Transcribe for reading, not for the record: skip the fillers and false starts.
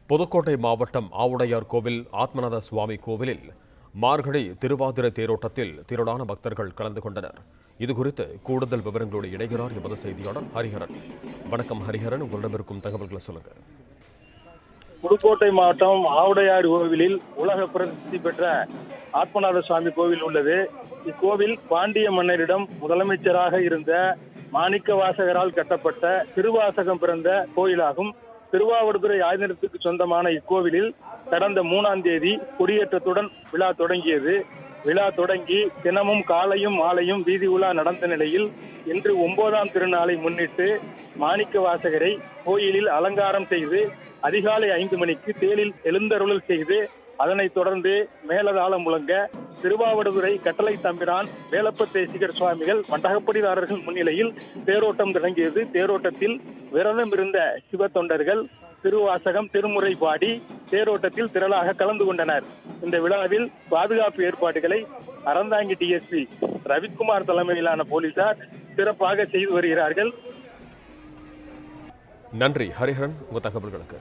புதுக்கோட்டை மாவட்டம் ஆவுடையார் கோவில் ஆத்மநாத சுவாமி கோவிலில் மார்கழி திருவாதிரை தேரோட்டத்தில் திரளான பக்தர்கள் கலந்து கொண்டனர். இதுகுறித்து கூடுதல் விவரங்களோடு இணைகிறார் எமது செய்தியாளர் ஹரிஹரன். வணக்கம் ஹரிஹரன், உங்களிடம் இருக்கும் தகவல்களை சொல்லுங்க. புதுக்கோட்டை மாவட்டம் ஆவுடையார் கோவிலில் உலக பிரசித்தி பெற்ற ஆத்மநாத சுவாமி கோவில் உள்ளது. இக்கோவில் பாண்டிய மன்னரிடம் முதலமைச்சராக இருந்த மாணிக்க வாசகரால் கட்டப்பட்ட திருவாசகம் பிறந்த கோயிலாகும். திருவாவடுதுறை ஆதீனத்துக்கு சொந்தமான இக்கோவிலில் கடந்த 3ஆம் தேதி கொடியேற்றத்துடன் விழா தொடங்கியது. விழா தொடங்கி தினமும் காலையும் மாலையும் வீதி உலா நடந்த நிலையில் இன்று 9ஆம் திருநாளை முன்னிட்டு மாணிக்க வாசகரை கோயிலில் அலங்காரம் செய்து அதிகாலை 5 மணிக்கு தேரில் எழுந்தருளல் செய்து அதனைத் தொடர்ந்து மேலதாளம் முழங்க திருவாவடுதுறை கட்டளை தம்பிரான் வேலப்ப தேசிகர் சுவாமிகள் மண்டகப்படிதாரர்கள் முன்னிலையில் தேரோட்டம் தொடங்கியது. தேரோட்டத்தில் விரதம் இருந்த சிவ தொண்டர்கள் திருவாசகம் திருமுறை பாடி தேரோட்டத்தில் திரளாக கலந்து கொண்டனர். இந்த விழாவில் பாதுகாப்பு ஏற்பாடுகளை அறந்தாங்கி டிஎஸ்பி ரவிக்குமார் தலைமையிலான போலீசார் சிறப்பாக செய்து வருகிறார்கள். நன்றி ஹரிஹரன், உங்க தகவல்களுக்கு.